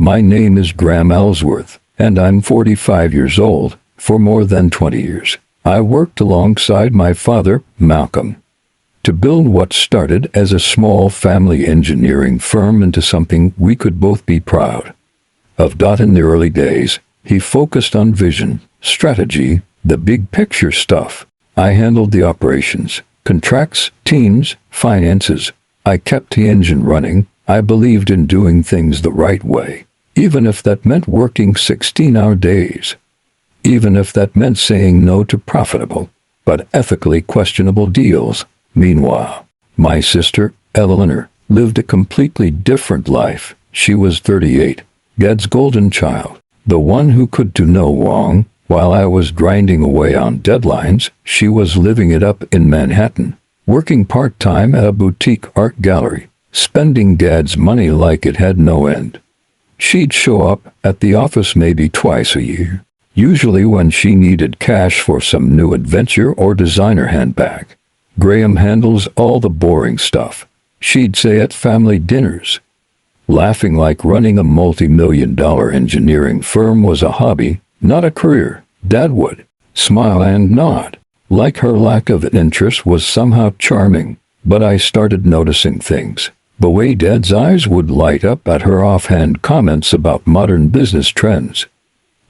My name is Graham Ellsworth, and I'm 45 years old. For more than 20 years, I worked alongside my father, Malcolm, to build what started as a small family engineering firm into something we could both be proud of. In the early days, he focused on vision, strategy, the big picture stuff. I handled the operations, contracts, teams, finances. I kept the engine running. I believed in doing things the right way, even if that meant working 16-hour days. Even if that meant saying no to profitable, but ethically questionable deals. Meanwhile, my sister, Eleanor, lived a completely different life. She was 38, God's golden child, the one who could do no wrong. While I was grinding away on deadlines, she was living it up in Manhattan, working part-time at a boutique art gallery, spending Dad's money like it had no end. She'd show up at the office maybe twice a year, usually when she needed cash for some new adventure or designer handbag. Graham handles all the boring stuff, she'd say at family dinners, laughing like running a multi-million-dollar engineering firm was a hobby, not a career. Dad would smile and nod, like her lack of interest was somehow charming. But I started noticing things. The way Dad's eyes would light up at her offhand comments about modern business trends.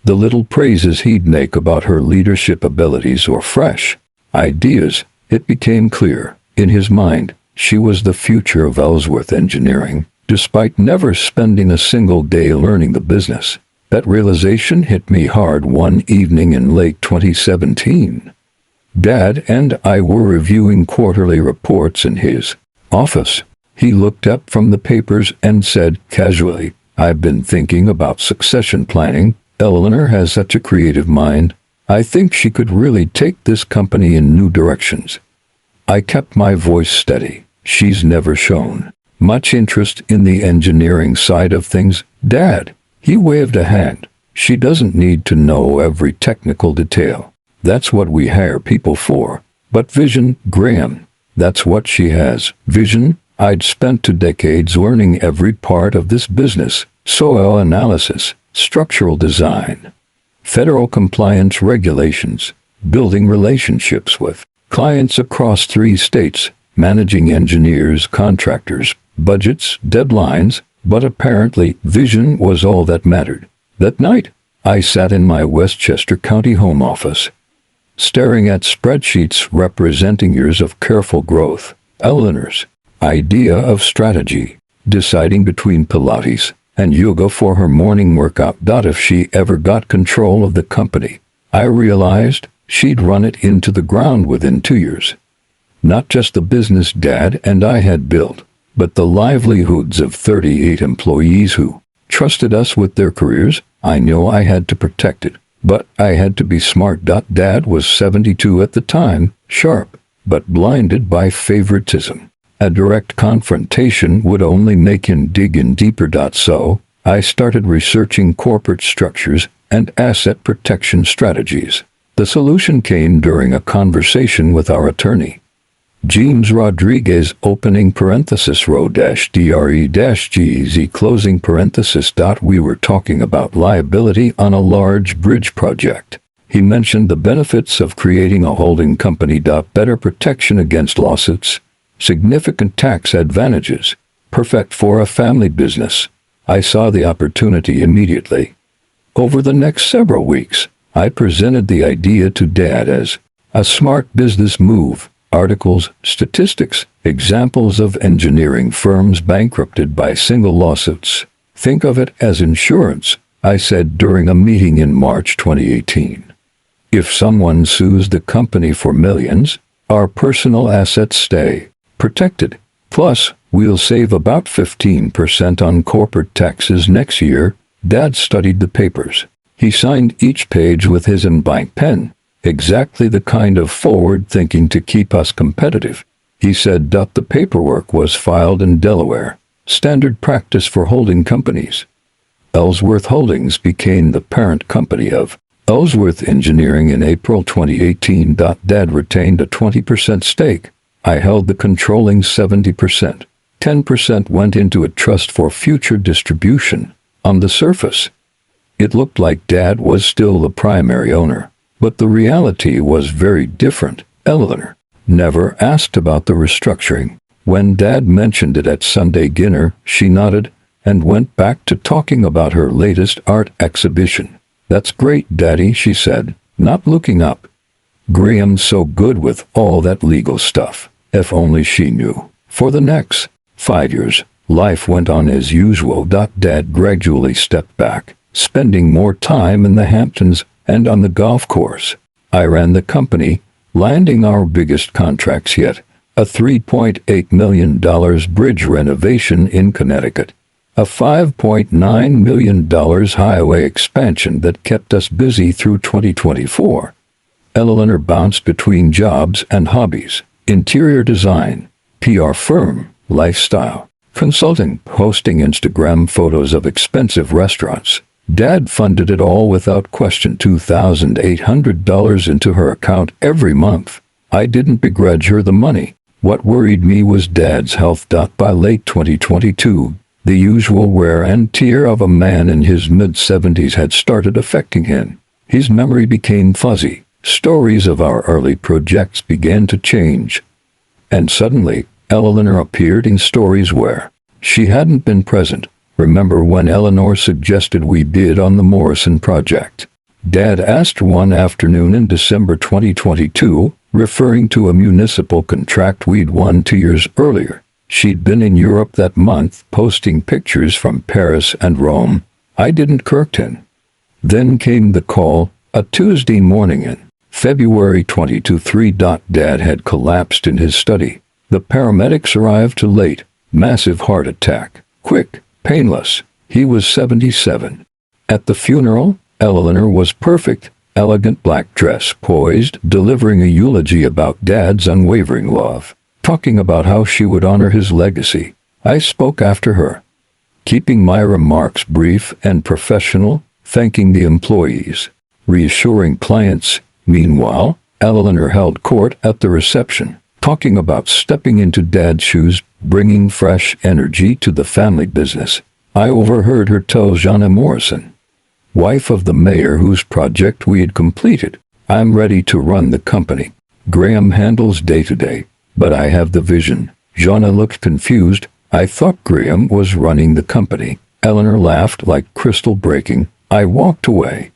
The little praises he'd make about her leadership abilities or fresh ideas. It became clear, in his mind, she was the future of Ellsworth Engineering, despite never spending a single day learning the business. That realization hit me hard one evening in late 2017. Dad and I were reviewing quarterly reports in his office. He looked up from the papers and said casually, "I've been thinking about succession planning. Eleanor has such a creative mind. I think she could really take this company in new directions." I kept my voice steady. "She's never shown much interest in the engineering side of things, Dad." He waved a hand. "She doesn't need to know every technical detail. That's what we hire people for. But vision, Graham, that's what she has. Vision. I'd spent 2 decades learning every part of this business: soil analysis, structural design, federal compliance regulations, building relationships with clients across 3 states, managing engineers, contractors, budgets, deadlines. But apparently, vision was all that mattered. That night, I sat in my Westchester County home office, staring at spreadsheets representing years of careful growth. Eleanor's idea of strategy, deciding between Pilates and yoga for her morning workout. If she ever got control of the company, I realized she'd run it into the ground within 2 years. Not just the business Dad and I had built, but the livelihoods of 38 employees who trusted us with their careers. I knew I had to protect it, but I had to be smart. Dad was 72 at the time, sharp, but blinded by favoritism. A direct confrontation would only make him dig in deeper. So, I started researching corporate structures and asset protection strategies. The solution came during a conversation with our attorney, James Rodriguez, opening parenthesis row-dre-gz closing parenthesis. We were talking about liability on a large bridge project. He mentioned the benefits of creating a holding company. Better protection against lawsuits, significant tax advantages, perfect for a family business. I saw the opportunity immediately. Over the next several weeks, I presented the idea to Dad as a smart business move. Articles, statistics, examples of engineering firms bankrupted by single lawsuits. Think of it as insurance, I said during a meeting in March 2018. If someone sues the company for millions, our personal assets stay protected. Plus, we'll save about 15% on corporate taxes next year. Dad studied the papers. He signed each page with his ink pen. Exactly the kind of forward thinking to keep us competitive. He said the paperwork was filed in Delaware, standard practice for holding companies. Ellsworth Holdings became the parent company of Ellsworth Engineering in April 2018. Dad retained a 20% stake. I held the controlling 70%. 10% went into a trust for future distribution. On the surface, it looked like Dad was still the primary owner, but the reality was very different. Eleanor never asked about the restructuring. When Dad mentioned it at Sunday dinner, she nodded and went back to talking about her latest art exhibition. "That's great, Daddy," she said, not looking up. "Graham's so good with all that legal stuff. If only she knew." For the next 5 years, life went on as usual. Dad gradually stepped back, spending more time in the Hamptons and on the golf course. I ran the company, landing our biggest contracts yet, a $3.8 million bridge renovation in Connecticut, a $5.9 million highway expansion that kept us busy through 2024. Eleanor bounced between jobs and hobbies: interior design, PR firm, lifestyle consulting, hosting Instagram photos of expensive restaurants. Dad funded it all without question, $2,800 into her account every month. I didn't begrudge her the money. What worried me was Dad's health. By late 2022, the usual wear and tear of a man in his mid-70s had started affecting him. His memory became fuzzy. Stories of our early projects began to change. And suddenly, Eleanor appeared in stories where she hadn't been present. Remember when Eleanor suggested we bid on the Morrison project? Dad asked one afternoon in December 2022, referring to a municipal contract we'd won 2 years earlier. She'd been in Europe that month, posting pictures from Paris and Rome. I didn't correct. Then came the call, a Tuesday morning in February 2023. Dad had collapsed in his study. The paramedics arrived too late. Massive heart attack. Quick, painless. He was 77. At the funeral, Eleanor was perfect, elegant black dress, poised, delivering a eulogy about Dad's unwavering love, talking about how she would honor his legacy. I spoke after her, keeping my remarks brief and professional, thanking the employees, reassuring clients. Meanwhile, Eleanor held court at the reception, talking about stepping into Dad's shoes, bringing fresh energy to the family business. I overheard her tell Jana Morrison, wife of the mayor whose project we had completed, "I'm ready to run the company. Graham handles day-to-day, but I have the vision." Jana looked confused. "I thought Graham was running the company." Eleanor laughed like crystal breaking. I walked away.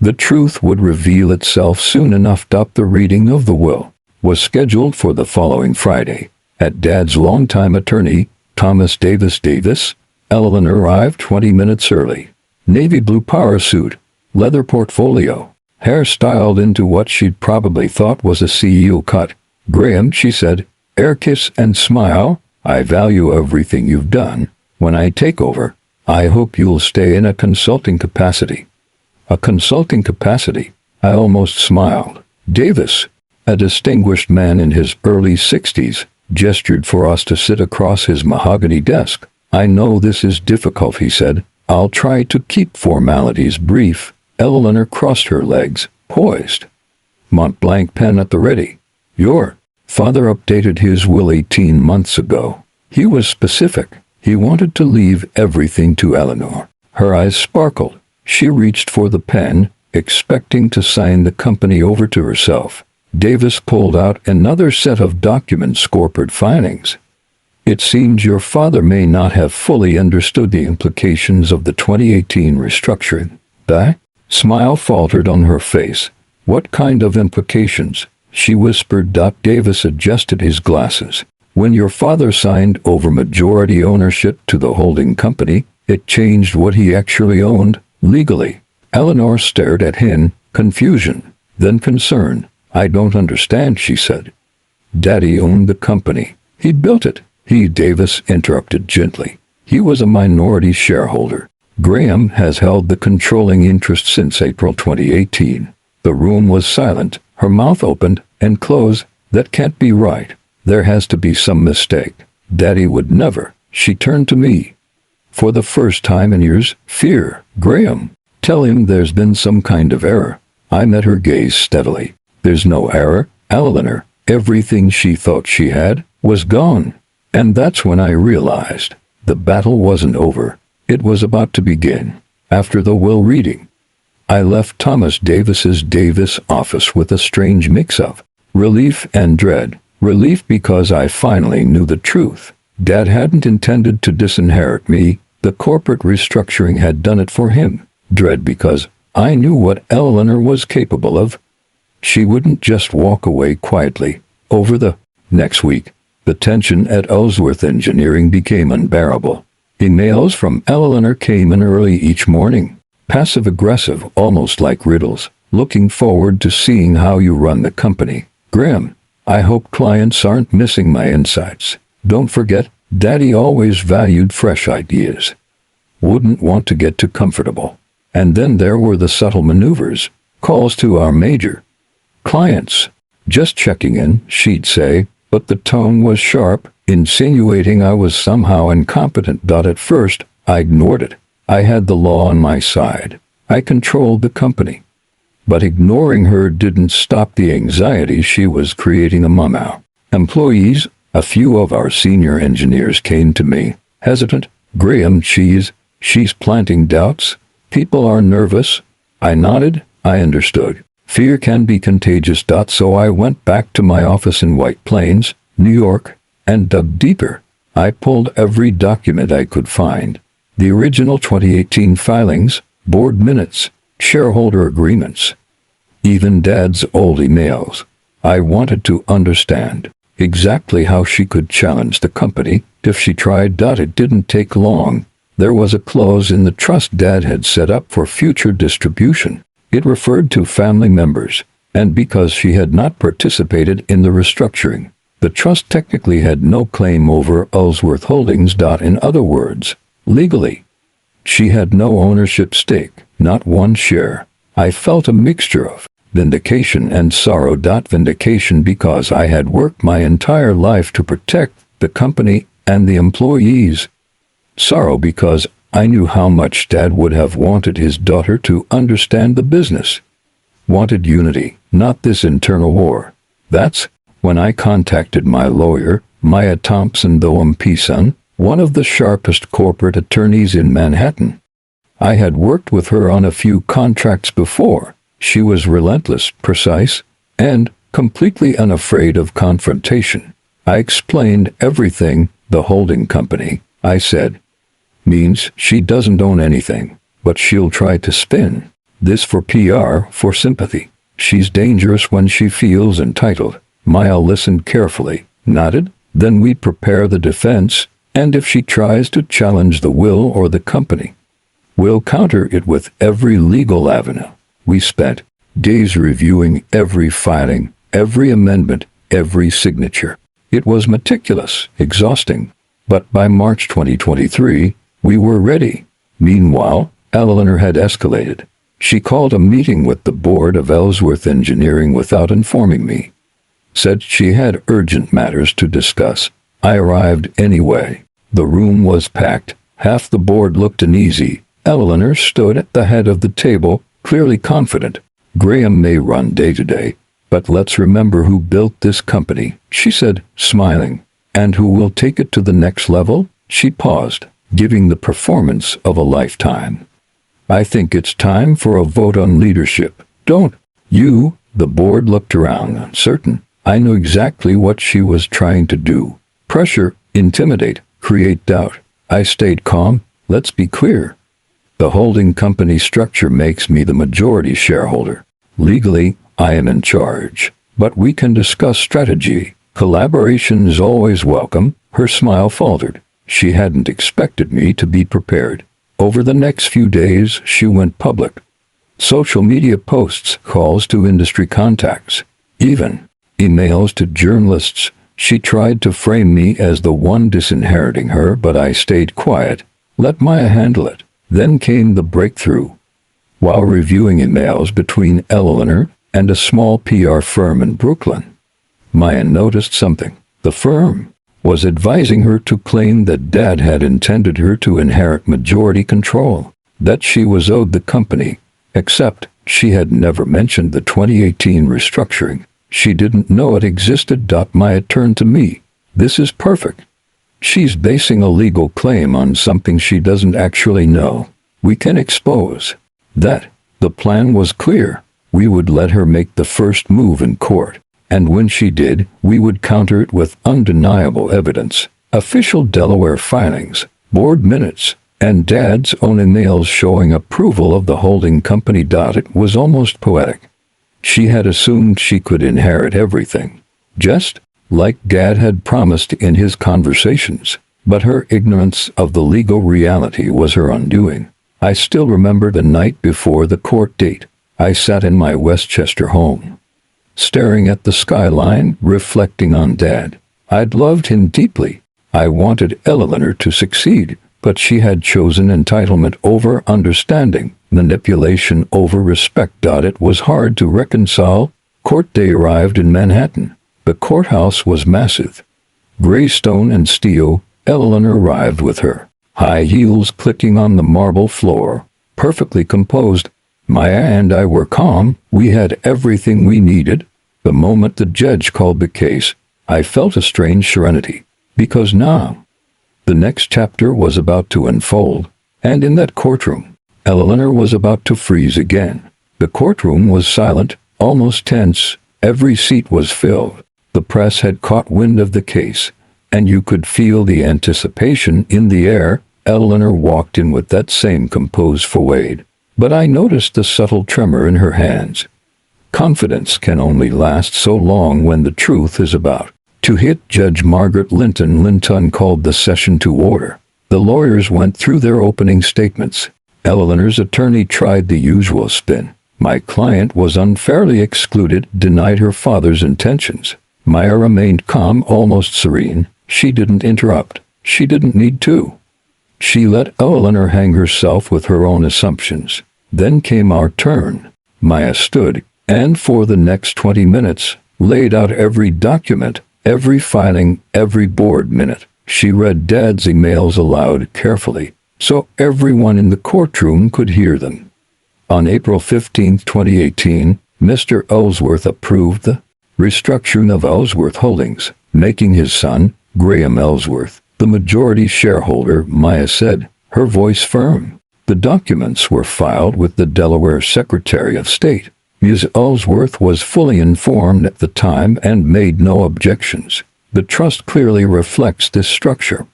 The truth would reveal itself soon enough. The reading of the will was scheduled for the following Friday. At Dad's longtime attorney, Thomas Davis, Eleanor arrived 20 minutes early. Navy blue power suit, leather portfolio, hair styled into what she'd probably thought was a CEO cut. "Graham," she said, "air kiss and smile. I value everything you've done. When I take over, I hope you'll stay in a consulting capacity." A consulting capacity? I almost smiled. Davis, a distinguished man in his early 60s, gestured for us to sit across his mahogany desk. "I know this is difficult," he said. "I'll try to keep formalities brief." Eleanor crossed her legs, poised, Mont-Blanc pen at the ready. "Your father updated his will 18 months ago. He was specific. He wanted to leave everything to Eleanor." Her eyes sparkled. She reached for the pen, expecting to sign the company over to herself. Davis pulled out another set of documents, corporate filings. "It seems your father may not have fully understood the implications of the 2018 restructuring." The smile faltered on her face. "What kind of implications?" she whispered. Davis adjusted his glasses. "When your father signed over majority ownership to the holding company, it changed what he actually owned, legally." Eleanor stared at him, confusion, then concern. "I don't understand," she said. "Daddy owned the company. He built it." Davis interrupted gently. "He was a minority shareholder. Graham has held the controlling interest since April 2018. The room was silent. Her mouth opened and closed. "That can't be right. There has to be some mistake. Daddy would never." She turned to me. For the first time in years, fear. "Graham, tell him there's been some kind of error." I met her gaze steadily. "There's no error, Eleanor." Everything she thought she had was gone. And that's when I realized the battle wasn't over. It was about to begin. After the will reading, I left Thomas Davis' office with a strange mix of relief and dread. Relief because I finally knew the truth. Dad hadn't intended to disinherit me. The corporate restructuring had done it for him. Dread because I knew what Eleanor was capable of. She wouldn't just walk away quietly. Over the next week, the tension at Ellsworth Engineering became unbearable. Emails from Eleanor came in early each morning, passive-aggressive, almost like riddles. Looking forward to seeing how you run the company. Graham, I hope clients aren't missing my insights. Don't forget, Daddy always valued fresh ideas. Wouldn't want to get too comfortable. And then there were the subtle maneuvers, calls to our major clients. Just checking in, she'd say, but the tone was sharp, insinuating I was somehow incompetent. At first, I ignored it. I had the law on my side. I controlled the company. But ignoring her didn't stop the anxiety she was creating among our employees. A few of our senior engineers came to me, hesitant. Graham, she's planting doubts. People are nervous. I nodded. I understood. Fear can be contagious. So I went back to my office in White Plains, New York, and dug deeper. I pulled every document I could find. The original 2018 filings, board minutes, shareholder agreements, even Dad's old emails. I wanted to understand exactly how she could challenge the company if she tried. It didn't take long. There was a clause in the trust Dad had set up for future distribution. It referred to family members, and because she had not participated in the restructuring, the trust technically had no claim over Ellsworth Holdings. In other words, legally, she had no ownership stake, not one share. I felt a mixture of vindication and sorrow. Vindication because I had worked my entire life to protect the company and the employees. Sorrow because I knew how much Dad would have wanted his daughter to understand the business. Wanted unity, not this internal war. That's when I contacted my lawyer, Maya Thompson Thompson, one of the sharpest corporate attorneys in Manhattan. I had worked with her on a few contracts before. She was relentless, precise, and completely unafraid of confrontation. I explained everything. The holding company, I said, means she doesn't own anything, but she'll try to spin this for PR, for sympathy. She's dangerous when she feels entitled. Maya listened carefully, nodded. Then we prepare the defense, and if she tries to challenge the will or the company, we'll counter it with every legal avenue. We spent days reviewing every filing, every amendment, every signature. It was meticulous, exhausting, but by March 2023, we were ready. Meanwhile, Eleanor had escalated. She called a meeting with the board of Ellsworth Engineering without informing me. Said she had urgent matters to discuss. I arrived anyway. The room was packed. Half the board looked uneasy. Eleanor stood at the head of the table, clearly confident. Graham may run day-to-day, but let's remember who built this company, she said, smiling. And who will take it to the next level? She paused, giving the performance of a lifetime. I think it's time for a vote on leadership. Don't you? The board looked around, uncertain. I knew exactly what she was trying to do. Pressure, intimidate, create doubt. I stayed calm. Let's be clear. The holding company structure makes me the majority shareholder. Legally, I am in charge. But we can discuss strategy. Collaboration is always welcome. Her smile faltered. She hadn't expected me to be prepared. Over the next few days, she went public. Social media posts, calls to industry contacts, even emails to journalists. She tried to frame me as the one disinheriting her, but I stayed quiet. Let Maya handle it. Then came the breakthrough. While reviewing emails between Eleanor and a small PR firm in Brooklyn, Maya noticed something. The firm was advising her to claim that Dad had intended her to inherit majority control, that she was owed the company, except she had never mentioned the 2018 restructuring. She didn't know it existed. Maya turned to me. This is perfect, She's basing a legal claim on something she doesn't actually know. We can expose that. The plan was clear. We would let her make the first move in court, and when she did, we would counter it with undeniable evidence, official Delaware filings, board minutes, and Dad's own emails showing approval of the holding company. It was almost poetic. She had assumed she could inherit everything, just like Dad had promised in his conversations, but her ignorance of the legal reality was her undoing. I still remember the night before the court date. I sat in my Westchester home, staring at the skyline, reflecting on Dad. I'd loved him deeply. I wanted Eleanor to succeed, but she had chosen entitlement over understanding, manipulation over respect. It was hard to reconcile. Court day arrived in Manhattan. The courthouse was massive. Gray stone and steel. Eleanor arrived with her high heels clicking on the marble floor, perfectly composed. Maya and I were calm. We had everything we needed. The moment the judge called the case, I felt a strange serenity, because now the next chapter was about to unfold, and in that courtroom, Eleanor was about to freeze again. The courtroom was silent, almost tense. Every seat was filled. The press had caught wind of the case, and you could feel the anticipation in the air. Eleanor walked in with that same composed facade, but I noticed the subtle tremor in her hands. Confidence can only last so long when the truth is about to hit. Judge Margaret Linton called the session to order. The lawyers went through their opening statements. Eleanor's attorney tried the usual spin. My client was unfairly excluded, denied her father's intentions. Maya remained calm, almost serene. She didn't interrupt. She didn't need to. She let Eleanor hang herself with her own assumptions. Then came our turn. Maya stood, and for the next 20 minutes, laid out every document, every filing, every board minute. She read Dad's emails aloud carefully, so everyone in the courtroom could hear them. On April 15, 2018, Mr. Ellsworth approved the restructuring of Ellsworth Holdings, making his son, Graham Ellsworth, the majority shareholder. Maya said, her voice firm. The documents were filed with the Delaware Secretary of State. Ms. Ellsworth was fully informed at the time and made no objections. The trust clearly reflects this structure.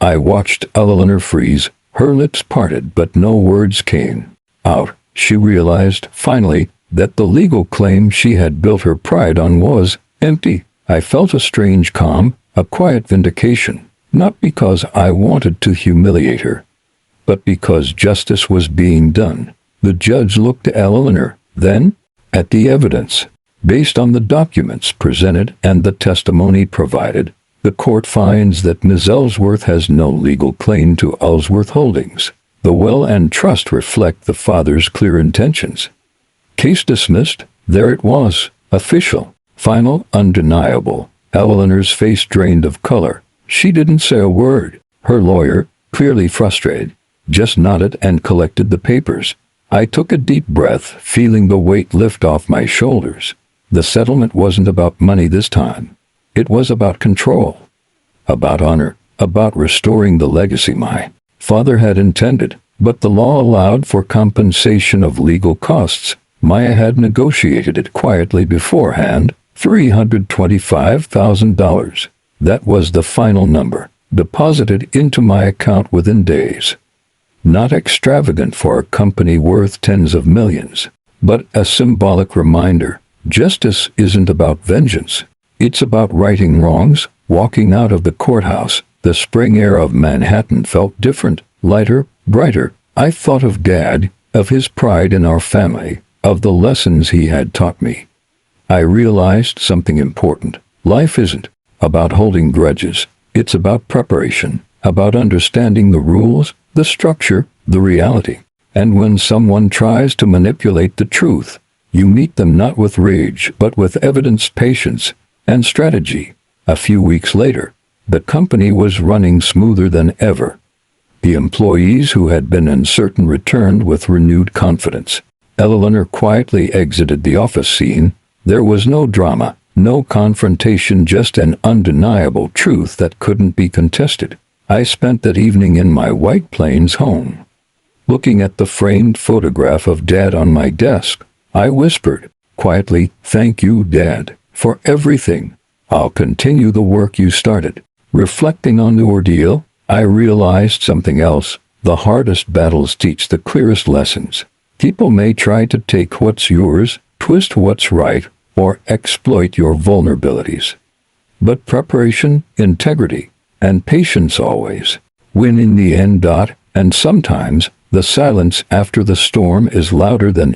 I watched Eleanor freeze. Her lips parted, but no words came out. She realized, finally, that the legal claim she had built her pride on was empty. I felt a strange calm, a quiet vindication, not because I wanted to humiliate her, but because justice was being done. The judge looked to Eleanor, then at the evidence. Based on the documents presented and the testimony provided, the court finds that Ms. Ellsworth has no legal claim to Ellsworth Holdings. The will and trust reflect the father's clear intentions. Case dismissed. There it was, official, final, undeniable. Eleanor's face drained of color. She didn't say a word. Her lawyer, clearly frustrated, just nodded and collected the papers. I took a deep breath, feeling the weight lift off my shoulders. The settlement wasn't about money this time. It was about control, about honor, about restoring the legacy my father had intended. But the law allowed for compensation of legal costs. Maya had negotiated it quietly beforehand, $325,000. That was the final number, deposited into my account within days. Not extravagant for a company worth tens of millions, but a symbolic reminder. Justice isn't about vengeance. It's about righting wrongs. Walking out of the courthouse, the spring air of Manhattan felt different, lighter, brighter. I thought of Dad, of his pride in our family, of the lessons he had taught me. I realized something important. Life isn't about holding grudges. It's about preparation, about understanding the rules, the structure, the reality. And when someone tries to manipulate the truth, you meet them not with rage, but with evidence, patience, and strategy. A few weeks later, the company was running smoother than ever. The employees who had been uncertain returned with renewed confidence. Eleanor quietly exited the office scene. There was no drama, No confrontation, just an undeniable truth that couldn't be contested. I spent that evening in my White Plains home. Looking at the framed photograph of Dad on my desk, I whispered, quietly, "Thank you, Dad, for everything. I'll continue the work you started." Reflecting on the ordeal, I realized something else. The hardest battles teach the clearest lessons. People may try to take what's yours, twist what's right, or exploit your vulnerabilities. But preparation, integrity, and patience always win in the end. And sometimes, the silence after the storm is louder than